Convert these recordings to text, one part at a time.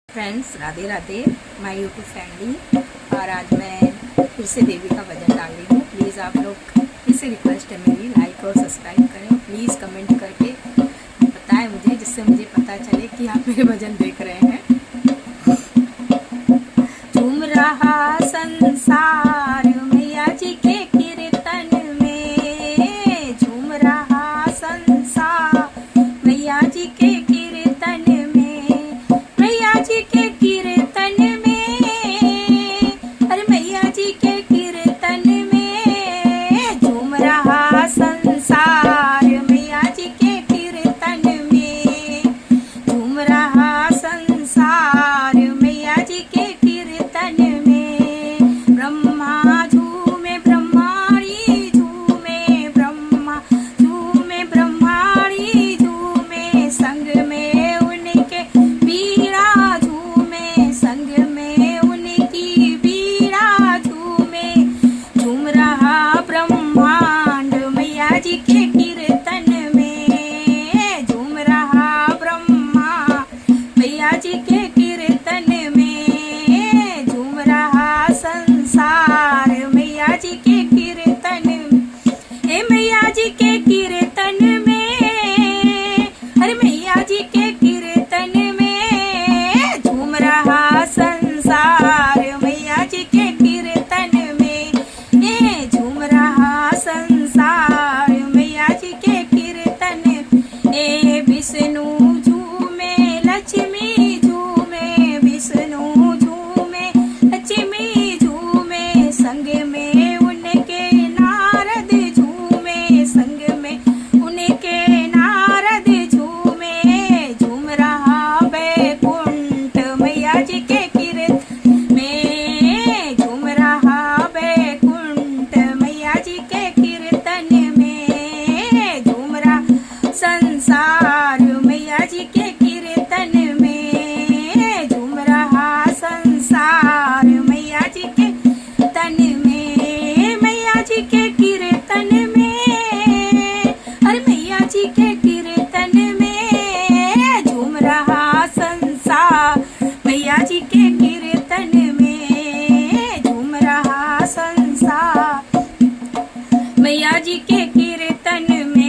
Friends, Radhe Radhe my YouTube family. और आज मैं फिर से देवी का भजन डाल रही हूँ। प्लीज़ आप लोग फिर से रिक्वेस्ट है मेरी, लाइक और सब्सक्राइब करें। प्लीज़ कमेंट करके बताएं मुझे, जिससे मुझे पता चले कि आप मेरे भजन देख रहे हैं। झूम रहा संसार मैया जी के कीर्तन में, झूम रहा संसार मैया जी के कीर्तन में, मैया जी के कीर्तन में, अरे मैया जी के कीर्तन में, झूम रहा संसार मैया जी के कीर्तन में, झूम रहा संसार मैया जी के कीर्तन में। ब्रह्मा झूमे ब्रह्माणी झूमे, ब्रह्मा झूमे ब्रह्माणी झूमे, संग में उनके बीड़ा झूमे, संग में उनकी बीड़ा झूमे, झूम रहा ब्रह्मांड मैया जी के कीर्तन में, झूम रहा ब्रह्मा मैया जी के कीर्तन में, झूम रहा संसार मैया जी के कीर्तन में। ए मैया जी के कीर्तन में, अरे मैया जी के कीर्तन में, झूम रहा संसार मैया जी के कीर्तन में, झूम रहा संसार मैया जी के कीर्तन। ए विष्णु झूमे लक्ष्मी झूमे, विष्णु झूमे लक्ष्मी झूमे, संग में उनके नारद झूमे, संग में उनके नारद झूमे, झूम रहा बैकुंठ मैया जी के कीर्तन में, झूम रहा बैकुंठ मैया जी के कीर्तन में, झूम रहा संसार मैया जी के कीर्तन में, झूम रहा संसार मैया जी के तन में, मैया जी के कीर्तन में, अरे मैया जी के कीर्तन में, झूम रहा संसार मैया जी के कीर्तन में, झूम रहा संसार मैया जी के कीर्तन में।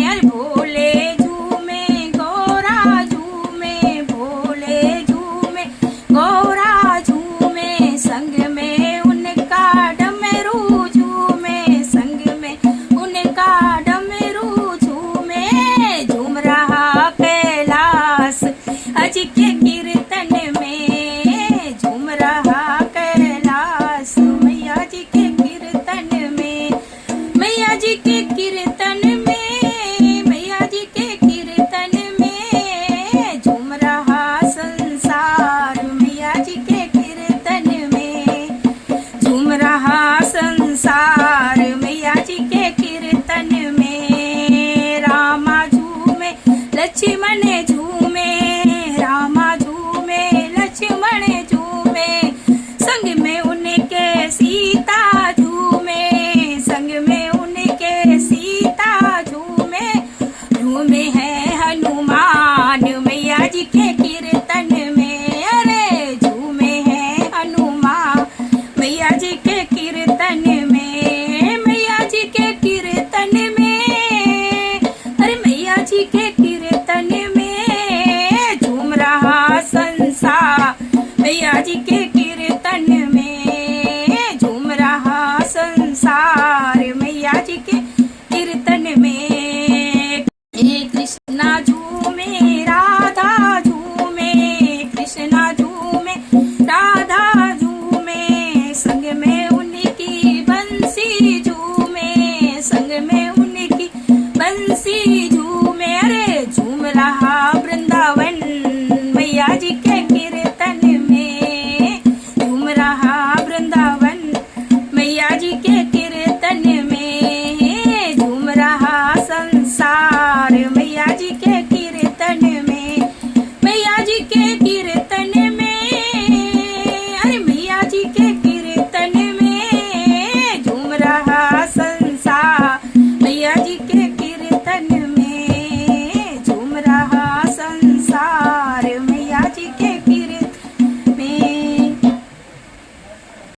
अरे भोले झूमे गौरा झूमे, भोले झूमे गौरा झूमे, संग में उनका डमरू झूमे, संग में उनका डमरू झूमे, झूम रहा कैलाश अज के कीर्तन में, झूम रहा कैलाश मैया जी के कीर्तन में, मैया जी के कीर्तन में, मैया जी के कीर्तन में, झूम रहा संसार मैया जी के कीर्तन में, झूम रहा संसार मैया जी के कीर्तन में। रामा झूमे लक्ष्मण झूमे, रामा झूमे लक्ष्मण झूमे, संग में उनके सीता झूमे, संग में उनके सीता झूमे, झूमे है हनुमान मैया जी के कीर्तन में, अरे झूमे है हनुमान मैया जी के कीर्तन में, मैया जी के कीर्तन में, अरे मैया जी के कीर्तन में, झूम रहा संसार मैया जी के कीर्तन में, झूम रहा संसार मैया जी के कीर्तन में। हे कृष्णा झूमे राधा झूमे, कृष्णा झूमे राधा झूमे, संग में उनकी बंसी झूमे, संग में उनकी बंसी झूमे, अरे झूम रहा वृंदावन मैया जी के कीर्तन में, झूम रहा वृंदावन मैया जी के कीर्तन में, झूम रहा संसार मैया जी के कीर्तन में, मैया जी के